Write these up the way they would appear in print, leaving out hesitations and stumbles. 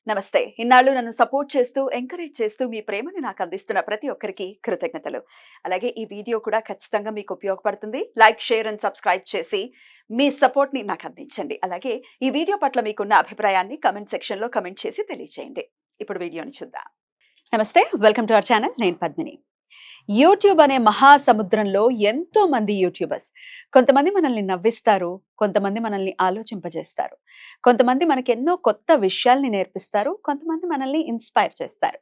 నమస్తే. ఇన్నాళ్ళు నన్ను సపోర్ట్ చేస్తూ, ఎంకరేజ్ చేస్తూ మీ ప్రేమని నాకు అందిస్తున్న ప్రతి ఒక్కరికి కృతజ్ఞతలు. అలాగే ఈ వీడియో కూడా ఖచ్చితంగా మీకు ఉపయోగపడుతుంది. లైక్, షేర్ అండ్ సబ్స్క్రైబ్ చేసి మీ సపోర్ట్‌ని నాకు అందించండి. అలాగే ఈ వీడియో పట్ల మీకున్న అభిప్రాయాన్ని కామెంట్ సెక్షన్‌లో కామెంట్ చేసి తెలియజేయండి. ఇప్పుడు వీడియోని చూద్దాం. నమస్తే. Welcome to our channel. నేను పద్మిని. యూట్యూబ్ అనే మహాసముద్రంలో ఎంతో మంది యూట్యూబర్స్. కొంతమంది మనల్ని నవ్విస్తారు, కొంతమంది మనల్ని ఆలోచింపజేస్తారు, కొంతమంది మనకెన్నో కొత్త విషయాల్ని నేర్పిస్తారు, కొంతమంది మనల్ని ఇన్స్పైర్ చేస్తారు.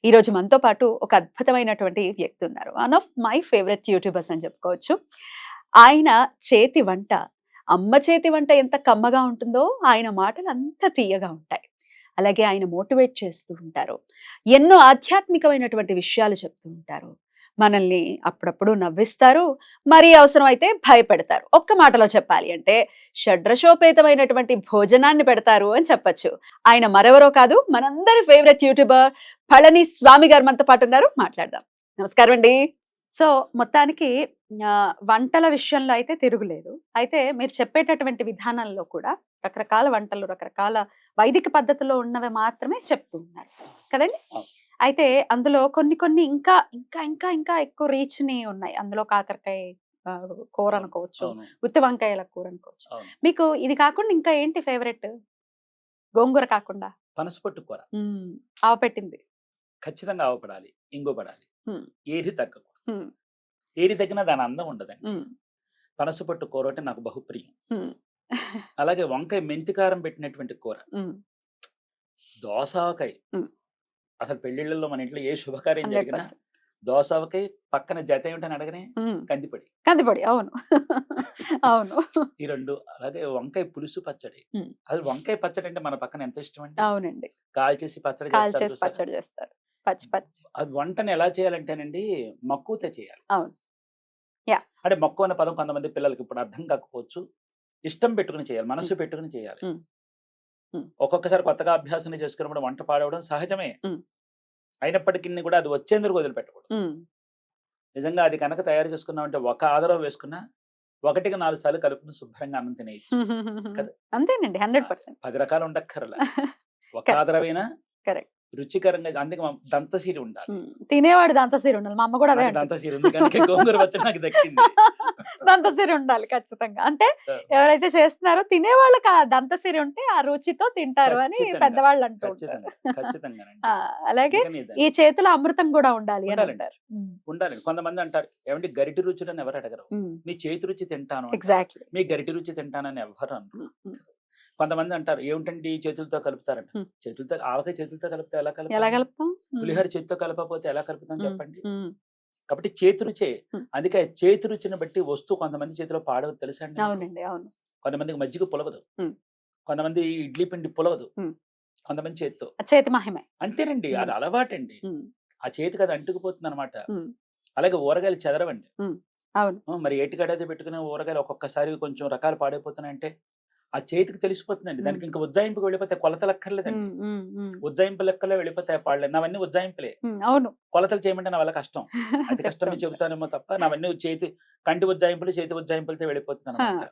ఈరోజు మనతో పాటు ఒక అద్భుతమైనటువంటి వ్యక్తి ఉన్నారు. One of my favourite YouTubers అని చెప్పుకోవచ్చు. ఆయన చేతి వంట, అమ్మ చేతి వంట ఎంత కమ్మగా ఉంటుందో ఆయన మాటలు అంత తీయగా ఉంటాయి. అలాగే ఆయన మోటివేట్ చేస్తూ ఉంటారు. ఎన్నో ఆధ్యాత్మికమైనటువంటి విషయాలు చెప్తూ ఉంటారు. మనల్ని అప్పుడప్పుడు నవ్విస్తారు. మరీ అవసరమైతే భయపెడతారు. ఒక్క మాటలో చెప్పాలి అంటే షడ్రసోపేతమైనటువంటి భోజనాన్ని పెడతారు అని చెప్పొచ్చు. ఆయన మరెవరో కాదు, మనందరి ఫేవరెట్ యూట్యూబర్ పళని స్వామి గారు మనతో పాటు ఉన్నారు. మాట్లాడదాం. నమస్కారం అండి. సో మొత్తానికి వంటల విషయంలో అయితే తిరుగులేదు. అయితే మీరు చెప్పేటటువంటి విధానంలో కూడా రకరకాల వంటలు, రకరకాల వైదిక పద్ధతిలో ఉన్నవి మాత్రమే చెప్తూ ఉన్నారు కదండి. అయితే అందులో కొన్ని కొన్ని ఇంకా ఇంకా ఇంకా ఇంకా ఎక్కువ రీచ్ ని ఉన్నాయి. అందులో కాకరకాయ కూర అనుకోవచ్చు, గుత్తి వంకాయల కూర అనుకోవచ్చు. మీకు ఇది కాకుండా ఇంకా ఏంటి ఫేవరెట్? గోంగూర కాకుండా పనసపొట్టు కూర ఆవ పెట్టింది ఖచ్చితంగా ఆవపడాలి, ఇంగు పడాలి, ఉమ్, ఏరి తగ్గకూడదు. ఉమ్, ఏరి తగ్గినా దాని అందం ఉండదండి. ఉమ్, పనసపొట్టు కూర అంటే నాకు బహుప్రియం. ఉమ్, అలాగే వంకాయ మెంతికారం పెట్టినటువంటి కూర, ఉమ్, దోసావకాయ. ఉమ్. అసలు పెళ్లిళ్లలో మన ఇంట్లో ఏ శుభకార్యం జరిగినా 100%. దోసావకాయ పక్కన జత ఏమిటని అడగనే కందిపొడి. కందిపొడి, అవును. అవును. ఈ రెండు. అలాగే వంకాయ పులుసు పచ్చడి. అది వంకాయ పచ్చడి అంటే మన పక్కన ఎంత ఇష్టం అండి. అవునండి. కాల్చేసి పచ్చడి చేస్తారు. పచ్చడి చేస్తారు. పచ్చి పచ్చి. అది వంటను ఎలా చేయాలంటేనండి మక్కువతో చేయాలి. అవును. యా. అంటే మక్కువ అనే పదం కొంతమంది పిల్లలకి ఇప్పుడు అర్థం కాకపోవచ్చు. ఇష్టం పెట్టుకుని చేయాలి, మనసు పెట్టుకుని చేయాలి. ఒక్కొక్కసారి కొత్తగా అభ్యాసం చేసుకున్నప్పుడు వంట పాడవడం సహజమే. అయినప్పటికీ కూడా అది వచ్చేందుకు వదిలిపెట్టకూడదు. నిజంగా అది కనుక తయారు చేసుకున్నామంటే ఒక ఆదరం వేసుకున్నా 1కి 4 సార్లు కలుపుకుని శుభ్రంగా అన్నం తినేయచ్చు. అంతేనండి. 100%. 10 రకాలు ఉండక్కర్లా. ఒక ఆదరమైనా కరెక్ట్. రుచికరంగా. అందుకే దంతసీరి ఉండాలి. తినేవాడు దంతసీరి ఉండాలి. మా అమ్మ కూడా అదే దంతసీరి ఉంది కనుక గోంగూర పచ్చడి నాకు దక్కింది. దంతసీరి ఉండాలి ఖచ్చితంగా. అంటే ఎవరైతే చేస్తున్నారో తినేవాళ్ళకి ఆ దంతసీరి ఉంటే ఆ రుచితో తింటారు అని పెద్దవాళ్ళు అంటూ ఉంటారు. అలాగే ఈ చేతిలో అమృతం కూడా ఉండాలి అని అంటారు. ఉండాలి. కొంతమంది అంటారు, ఏమంటే గరిటి రుచులని ఎవరు అడగరు, మీ చేతి రుచి తింటాను. ఎగ్జాక్ట్లీ. మీ గరిటి రుచి తింటానని ఎవరు అనరు. కొంతమంది అంటారు, ఏమిటండి చేతులతో కలుపుతారంట. చేతులతో ఆవకాయ చేతులతో కలిపితే ఎలా కలుపుతాం? పులిహోర చేతితో కలపకపోతే ఎలా కలుపుతాం చెప్పండి. కాబట్టి చేతి రుచే. అందుకే చేతి రుచిని బట్టి వస్తువు కొంతమంది చేతిలో పాడవదు తెలుసండి. అవునండి, అవును. కొంతమందికి మజ్జిగ పులవదు, కొంతమంది ఇడ్లీ పిండి పులవదు, కొంతమంది చేతితో చేతి మహిమే అంతేనండి. అది అలవాటండి. ఆ చేతికి అది అంటుకుపోతుంది అనమాట. అలాగే ఊరగాయలు చెదరవండి. అవును. మరి ఏటిగడైతే పెట్టుకునే ఊరగాయలు ఒక్కొక్కసారి కొంచెం రకాలు పాడైపోతున్నాయంటే ఆ చేతికి తెలిసిపోతుందండి. దానికి ఇంకా ఉజ్జాయింపుకి వెళ్ళిపోతే కొలతలు అక్కర్లేదండి. ఉజ్జాయింపు లెక్కలో వెళ్ళిపోతాయి పాడలేదు. నావన్నీ ఉజ్జాయింపులే. అవును. కొలతలు చేయమంటే నా వల్ల కష్టం. అతి కష్టం చెబుతానేమో తప్ప నావన్నీ కంటి ఉజ్జాయింపులు, చేతి ఉజ్జాయింపులతో వెళ్ళిపోతుంది అనమాట.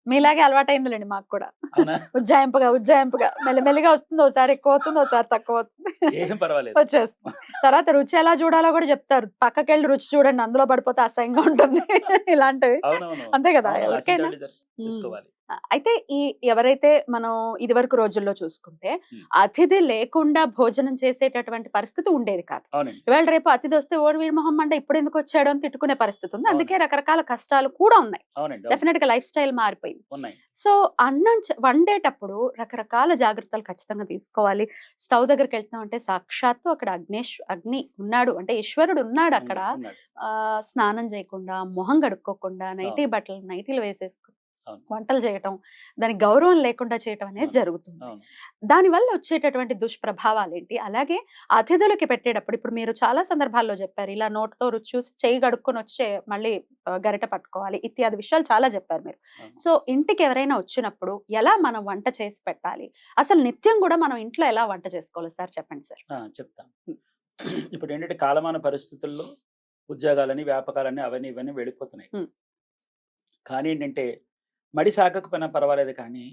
మీలాగే అలవాటైందిలేండి మాకు కూడా. ఉజ్జాయింపుగా మెల్లిమెల్లిగా వస్తుంది. ఒకసారి ఎక్కువ అవుతుంది, ఒకసారి తక్కువ అవుతుంది. ఏం పర్వాలేదు, వచ్చేస్తుంది. తర్వాత రుచి ఎలా చూడాలో కూడా చెప్తారు. పక్కకెళ్ళి రుచి చూడండి, అందులో పడిపోతే అసహ్యంగా ఉంటుంది. ఇలాంటివి అంతే కదా ఎవరికైనా. అయితే ఎవరైతే మనం ఇదివరకు రోజుల్లో చూసుకుంటే అతిథి లేకుండా భోజనం చేసేటటువంటి పరిస్థితి ఉండేది కాదు. ఇవాళ రేపు అతిథి వస్తే ఓడి వీడి మొహం అంటే ఇప్పుడు ఎందుకు వచ్చాడు అని తిట్టుకునే పరిస్థితి ఉంది. అందుకే రకరకాల కష్టాలు కూడా ఉన్నాయి. డెఫినెట్ గా లైఫ్ స్టైల్ మారిపోయింది. సో అన్నం వండేటప్పుడు రకరకాల జాగ్రత్తలు ఖచ్చితంగా తీసుకోవాలి. స్టవ్ దగ్గరికి వెళ్తున్నాం అంటే సాక్షాత్తు అక్కడ అగ్ని ఉన్నాడు అంటే ఈశ్వరుడు ఉన్నాడు అక్కడ. స్నానం చేయకుండా, మొహం కడుక్కోకుండా, నైటీలు వేసేసుకుని వంటలు చేయటం, దానికి గౌరవం లేకుండా చేయటం అనేది జరుగుతుంది. దానివల్ల వచ్చేటటువంటి దుష్ప్రభావాలు ఏంటి? అలాగే అతిథులకి పెట్టేటప్పుడు ఇప్పుడు మీరు చాలా సందర్భాల్లో చెప్పారు, ఇలా నోటితో రుచి చూసి చేయి కడుక్కొని వచ్చే మళ్ళీ గరిట పట్టుకోవాలి ఇత్యాది విషయాలు చాలా చెప్పారు మీరు. సో ఇంటికి ఎవరైనా వచ్చినప్పుడు ఎలా మనం వంట చేసి పెట్టాలి? అసలు నిత్యం కూడా మనం ఇంట్లో ఎలా వంట చేసుకోవాలి సార్? చెప్పండి సార్. చెప్తాను. ఇప్పుడు ఏంటంటే కాలమాన పరిస్థితుల్లో ఉద్యోగాలని, వ్యాపకాలని అవన్నీ ఇవన్నీ వెళ్ళిపోతున్నాయి. కానీ ఏంటంటే మడి సాగకపోయినా పర్వాలేదు, కానీ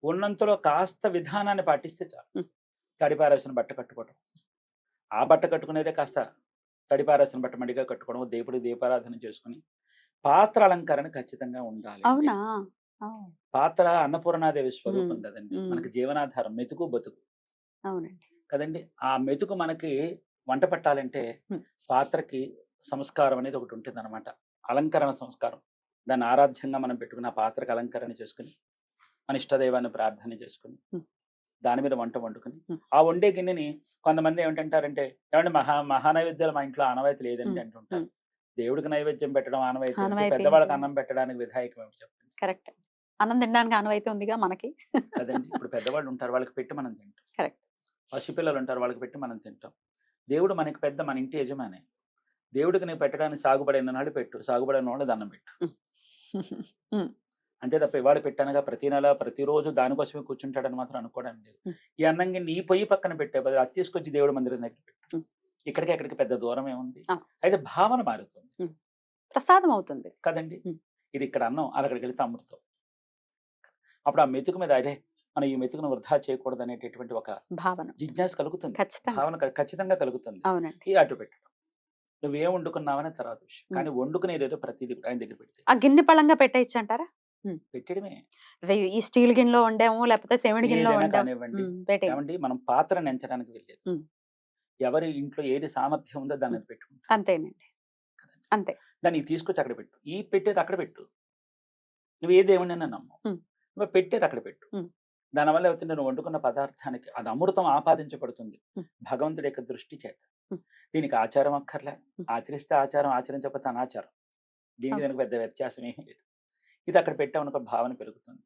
ఉన్నంతలో కాస్త విధానాన్ని పాటిస్తే చాలు. తడిపారేసిన బట్ట కట్టుకోవడం. ఆ బట్ట కట్టుకునేదే కాస్త తడిపారేసిన బట్ట మడిగా కట్టుకోవడం, దేవుడికి దీపారాధన చేసుకుని పాత్ర అలంకరణ ఖచ్చితంగా ఉండాలి. అవునా? పాత్ర అన్నపూర్ణాదేవి స్వరూపం కదండి, మనకి జీవనాధారం, మెతుకు బతుకు అవునండి. కదండి. ఆ మెతుకు మనకి వంట పట్టాలంటే పాత్రకి సంస్కారం అనేది ఒకటి ఉంటుంది అనమాట, అలంకరణ సంస్కారం. దాన్ని ఆరాధ్యంగా మనం పెట్టుకుని ఆ పాత్రకు అలంకరణ చేసుకుని మన ఇష్టదైవాన్ని ప్రార్థన చేసుకుని దాని మీద వంట వండుకుని ఆ వండే గిన్నెని కొంతమంది ఏమిటంటారంటే, ఏమంటే మహానైవేద్యాలు మా ఇంట్లో ఆనవాయితీ లేదండి అంటుంటారు. దేవుడికి నైవేద్యం పెట్టడం ఆనవాయితీ, పెద్దవాళ్ళకి అన్నం పెట్టడానికి విధాయకం ఏమిటి చెప్పండి? కరెక్ట్. అన్నం తినడానికి ఆనవాయితీ ఉందిగా మనకి కదండి. ఇప్పుడు పెద్దవాళ్ళు ఉంటారు, వాళ్ళకి పెట్టి మనం తింటాం. కరెక్ట్. పసిపిల్లలు ఉంటారు, వాళ్ళకి పెట్టి మనం తింటాం. దేవుడు మనకి పెద్ద, మన ఇంటి యజమాని. దేవుడికి నీవు పెట్టడానికి సాగుబడిన నాడు పెట్టు, సాగుబడిన వాళ్ళు దండం పెట్టు. అంతే తప్ప ఇవాళ పెట్టానుగా ప్రతి నెల ప్రతిరోజు దానికోసమే కూర్చుంటాడని మాత్రం అనుకోవడానికి లేదు. ఈ అన్నం గిన్నె ఈ పొయ్యి పక్కన పెట్టే బదులు అది తీసుకొచ్చి దేవుడి మందిరం దగ్గర పెట్టు. ఇక్కడికి అక్కడికి పెద్ద దూరం ఏముంది? అయితే భావన మారుతుంది, ప్రసాదం అవుతుంది కదండి. ఇది ఇక్కడ అన్నం, అక్కడికి వెళితే అమృతం. అప్పుడు ఆ మెతుకు మీద అరే మనం ఈ మెతుకును వృధా చేయకూడదు అనేటటువంటి ఒక భావన, జిజ్ఞాస కలుగుతుంది, ఖచ్చితంగా. భావన ఖచ్చితంగా కలుగుతుంది. అవునండి. ఈ అటు పెట్టడం, నువ్వేం వండుకున్నావనే తర్వాత విషయం, కానీ వండుకునేదేదో ప్రతిదీ ఆయన దగ్గర పెడితే ఆ గిన్నె పళంగా పెట్టేయచ్చు అంటారా? పెట్టడమే. ఈ స్టీల్ గిన్నెలో వండాము, లేకపోతే సెవెన్ గిన్నెలో ఏదైనా వండాము, కానివ్వండి. పెట్టేయండి. ఏమండి మనం పాత్ర నెంచడానికి వెళ్ళేది, ఎవరి ఇంట్లో ఏది సామర్థ్యం ఉందో దాన్ని పెట్టుకుంటాం. అంతేనండి, అంతే. దాన్ని తీసుకొచ్చి అక్కడ పెట్టు, ఈ పెట్టేది అక్కడ పెట్టు. నువ్వు ఏ దేవుడినైనా నమ్ము, నువ్వు పెట్టేది అక్కడ పెట్టు. దానివల్ల అవుతుంది, నువ్వు వండుకున్న పదార్థానికి అది అమృతం ఆపాదించబడుతుంది భగవంతుడి యొక్క దృష్టి చేత. దీనికి ఆచారం అక్కర్లే, ఆచరిస్తే ఆచారం, ఆచరించకపోతే అనాచారం. దీనికి పెద్ద వ్యత్యాసం ఏమీ లేదు. ఇది అక్కడ పెట్టామనుకో భావన పెరుగుతుంది.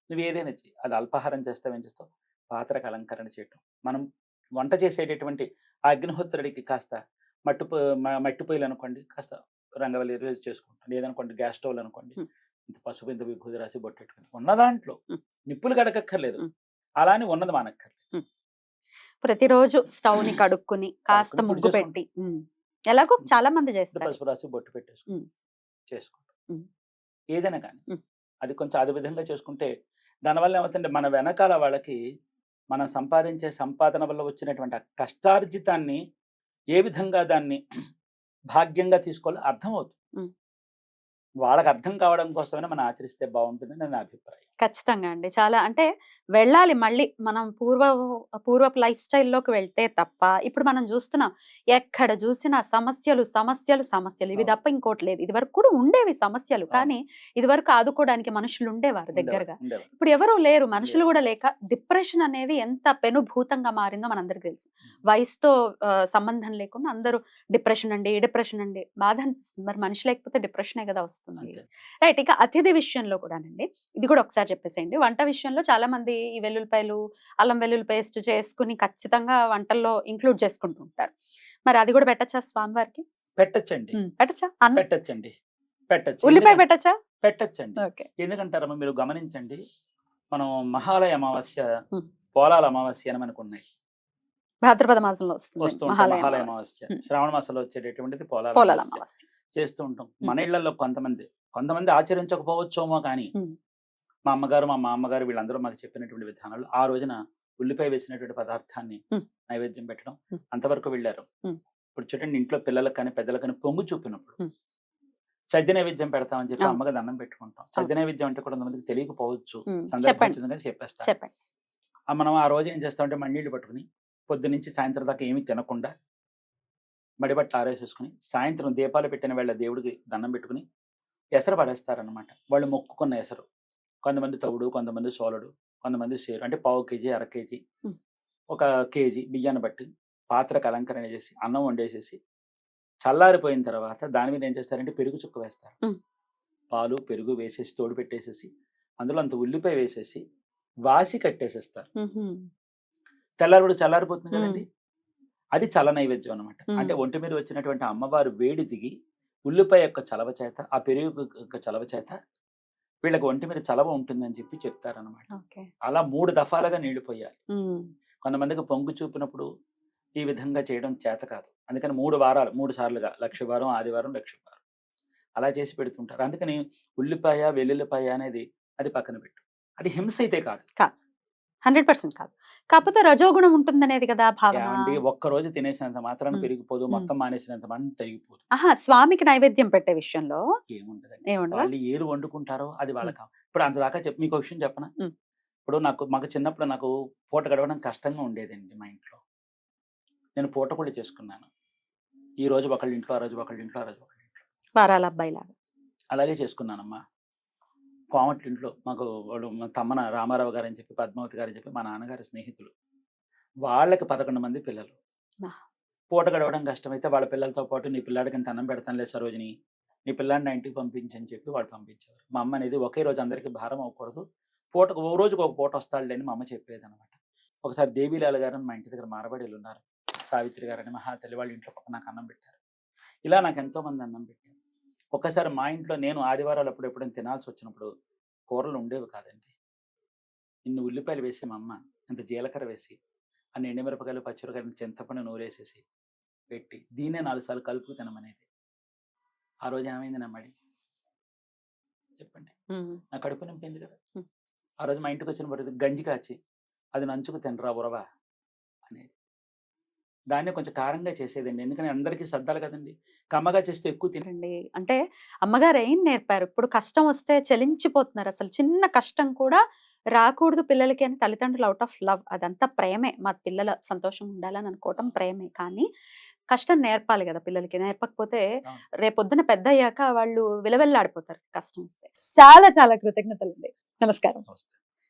నువ్వు ఏదైనా చెయ్యి, అది అల్పాహారం చేస్తావు, ఏం చేస్తావు, పాత్రకు అలంకరణ చేయటం. మనం వంట చేసేటటువంటి ఆ అగ్నిహోత్రుడికి కాస్త మట్టి పొయ్యిలు అనుకోండి, కాస్త రంగవల్లి చేసుకుంటాం. లేదనుకోండి గ్యాస్ స్టవ్లు అనుకోండి, ఇంత పసుపు ఇంత విభూది రాసి బొట్టెట్టుకుని ఉన్న దాంట్లో నిప్పులు గడకక్కర్లేదు, అలా అని ఉన్నది మానక్కర్లేదు. ప్రతిరోజు స్టవ్ ని కడుక్కుని కాస్త ముగ్గు పెట్టి, ఎలాగో చాలా మంది చేస్తారు, పసుపు రాసి బొట్టు పెట్టేసుకుని చేసుకుంటాం. ఏదైనా కానీ అది కొంచెం అదే విధంగా చేసుకుంటే దానివల్ల ఏమవుతుందంటే మన వెనకాల వాళ్ళకి మనం సంపాదించే సంపాదన వల్ల వచ్చినటువంటి ఆ కష్టార్జితాన్ని ఏ విధంగా దాన్ని భాగ్యంగా తీసుకోవాలో అర్థమవుతుంది. వాళ్ళకి అర్థం కావడం కోసమైనా మనం ఆచరిస్తే బాగుంటుందని నా అభిప్రాయం. ఖచ్చితంగా అండి. చాలా అంటే వెళ్ళాలి మళ్ళీ మనం పూర్వపు లైఫ్ స్టైల్‌లోకి వెళ్తే తప్ప, ఇప్పుడు మనం చూస్తున్నాం ఎక్కడ చూసినా సమస్యలు, సమస్యలు, సమస్యలు. ఇవి తప్ప ఇంకోటి లేదు. ఇదివరకు కూడా ఉండేవి సమస్యలు. కానీ ఇదివరకు ఆదుకోవడానికి మనుషులు ఉండేవారు దగ్గరగా. ఇప్పుడు ఎవరు లేరు. మనుషులు కూడా లేక డిప్రెషన్ అనేది ఎంత పెనుభూతంగా మారిందో మనందరికీ తెలుసు. వయసుతో సంబంధం లేకుండా అందరూ డిప్రెషన్ అండి బాధ అనిపిస్తుంది. మరి మనిషి లేకపోతే డిప్రెషనే కదా వస్తుంది. రైట్. ఇక అతిథి విషయంలో కూడానండి, ఇది కూడా ఒకసారి చెప్పేసేయండి. వంట విషయంలో చాలా మంది ఈ వెల్లుల్లిపాయలు, అల్లం వెల్లుల్లి పేస్ట్ చేసుకుని ఖచ్చితంగా వంటల్లో ఇంక్లూడ్ చేసుకుంటూ ఉంటారు. మరి అది కూడా పెట్టచ్చా స్వామివారికి? పెట్టచ్చండి. పెట్టచ్చా? పెట్టచ్చండి, పెట్టచ్చు. ఉల్లిపాయ పెట్టచ్చా? పెట్టచ్చండి. ఎందుకంటారమ్మా మీరు గమనించండి, మనం మహాలయ అమావాస్య, పోలాల అమావాస్య అని మనకు ఉన్నాయి. భాద్రపద మాసంలో వస్తుంది మహాలయ అమావాస్య. శ్రావణ మాసంలో వచ్చేటటువంటిది పోలాల అమావాస్య చేస్తూ ఉంటాం. మన ఇళ్లలో కొంతమంది ఆచరించకపోవచ్చేమో, కానీ మా అమ్మగారు, మా మామగారు వీళ్ళందరూ మాకు చెప్పినటువంటి విధానాలు ఆ రోజున ఉల్లిపాయ వేసినటువంటి పదార్థాన్ని నైవేద్యం పెట్టడం అంతవరకు వెళ్ళారు. ఇప్పుడు చూడండి, ఇంట్లో పిల్లలకు కానీ పెద్దలకు కానీ పొంగు చూపినప్పుడు చద్ది నైవేద్యం పెడతామని చెప్పి అమ్మగా దండం పెట్టుకుంటాం. చద్ది నైవేద్యం అంటే కూడా కొంతమందికి తెలియకపోవచ్చు, సందర్భం చెప్పేస్తాం. మనం ఆ రోజు ఏం చేస్తామంటే మಣ್ಣీళ్ళు పట్టుకుని పొద్దు నుంచి సాయంత్రం దాకా ఏమీ తినకుండా మడిబట్ట ఆరేసేసుకుని సాయంత్రం దీపాలు పెట్టిన వేళ దేవుడికి దండం పెట్టుకుని ఎసరు పడేస్తారనమాట. వాళ్ళు మొక్కుకున్న ఎసరు, కొంతమంది తవుడు, కొంతమంది సోలడు, కొంతమంది సేరు, అంటే పావు కేజీ, అర కేజీ, 1 కేజీ బియ్యాన్ని బట్టి పాత్రకు అలంకరణ చేసి అన్నం వండేసేసి చల్లారిపోయిన తర్వాత దాని మీద ఏం చేస్తారంటే పెరుగు చుక్క వేస్తారు. పాలు పెరుగు వేసేసి తోడు పెట్టేసేసి అందులో అంత ఉల్లిపాయ వేసేసి వాసి కట్టేసేస్తారు. తెల్లారిపడి చల్లారిపోతుంది కదండి, అది చల్ల నైవేద్యం అనమాట. అంటే ఒంటి మీద వచ్చినటువంటి అమ్మవారు వేడి దిగి ఉల్లిపాయ యొక్క చలవ చేత, ఆ పెరుగు యొక్క చలవ చేత వీళ్ళకి ఒంటి మీద చలవ ఉంటుందని చెప్పి చెప్తారనమాట. అలా 3 దఫాలుగా నీళ్లు పోయాలి. కొంతమందికి పొంగు చూపినప్పుడు ఈ విధంగా చేయడం చేత కాదు, అందుకని 3 సార్లుగా లక్షవారం, ఆదివారం, లక్షవారం అలా చేసి పెడుతుంటారు. అందుకని ఉల్లిపాయ, వెల్లుల్లిపాయ అనేది అది పక్కన పెట్టు. అది హింస అయితే కాదు, 100% కాదు. కాకపోతే రజోగుణం ఉంటుందనేది కదా భావన. ఏమండి ఒక్క రోజు తినేసినంత మాత్రాన ఉమ్, పెరిగిపోదు, ఉమ్. మొత్తం మానేసినంత మాత్రం తరిగిపోదు. ఆహా, స్వామికి నైవేద్యం పెట్టే విషయంలో ఏముంటదండి, ఏముండదా? వాళ్ళు ఏది వండుకుంటారో అది వాళ్ళకి. ఇప్పుడు అంత దాకా మీకు ఒక విషయం చెప్పనా? ఉమ్. ఇప్పుడు మాకు చిన్నప్పుడు నాకు పూట గడవడం కష్టంగా ఉండేదండి మా ఇంట్లో. నేను పూట కూడా చేసుకున్నాను. ఈ రోజు ఒకళ్ళ ఇంట్లో, ఆ రోజు ఒకళ్ళ ఇంట్లో, ఆ రోజు ఒకళ్ళ ఇంట్లో వారాల అబ్బాయి లాగా. అలాగే చేసుకున్నానమ్మా. కోమట్ల ఇంట్లో మాకు వాడు మా తమ్మన రామారావు గారు అని చెప్పి, పద్మావతి గారు అని చెప్పి మా నాన్నగారి స్నేహితులు. వాళ్ళకి 11 మంది పిల్లలు. ఆ. పూట గడవడం కష్టమైతే వాళ్ళ పిల్లలతో పాటు నీ పిల్లాడికి ఇంత అన్నం పెడతానులే సరోజిని, నీ పిల్లాడిని నా ఇంటికి పంపించని చెప్పి వాళ్ళు పంపించేవారు. మా అమ్మ అనేది ఒకే రోజు అందరికీ భారం అవ్వకూడదు, పూటకు ఓ రోజుకి ఒక పూట వస్తాడులే అని మా అమ్మ చెప్పేదనమాట. ఒకసారి దేవీలాల గారు అని మా ఇంటి దగ్గర మారబడీలు ఉన్నారు, సావిత్రి గారని మహాతల్లి, వాళ్ళ ఇంట్లో పక్కన నాకు అన్నం పెట్టారు. ఇలా నాకు ఎంతో మంది అన్నం పెట్టారు. ఒక్కసారి మా ఇంట్లో నేను ఆదివారాలు అప్పుడు ఎప్పుడైనా తినాల్సి వచ్చినప్పుడు కూరలు ఉండేవి కాదండి. ఇన్ని ఉల్లిపాయలు వేసి మా అమ్మ, ఇంత జీలకర్ర వేసి, అన్ని ఎండుమిరపకాయలు, పచ్చిమిరపకాయలు, చింతపండు నూరేసేసి పెట్టి దీన్నే 4 సార్లు కలుపుకు తినమనేది. ఆ రోజు ఏమైంది నా మడి? చెప్పండి. ఉమ్, నా కడుపు నింపింది కదా. ఉమ్. ఆ రోజు మా ఇంటికి వచ్చిన ప్రతి గంజి కాచి అది నంచుకు తినరా ఉరవా అనేది. దాన్ని కొంచెం కారంగా చేసేదండి, ఎందుకంటే అందరికీ సర్దాలి కదండి. కమ్మగా చేస్తే ఎక్కువ తిని అండి. అంటే అమ్మగారు ఏం నేర్పారు? ఇప్పుడు కష్టం వస్తే చలించిపోతున్నారు. అసలు చిన్న కష్టం కూడా రాకూడదు పిల్లలకి అని తల్లిదండ్రులు ఔట్ ఆఫ్ లవ్. అదంతా ప్రేమే. మా పిల్లల సంతోషంగా ఉండాలని అనుకోవటం ప్రేమే. కానీ కష్టం నేర్పాలి గదా పిల్లలకి. నేర్పకపోతే అవును. రేపొద్దున పెద్దయ్యాక వాళ్ళు విలవిల్లాడిపోతారు కష్టం వస్తే. చాలా చాలా కృతజ్ఞతలండి. నమస్కారం. వస్తుంది.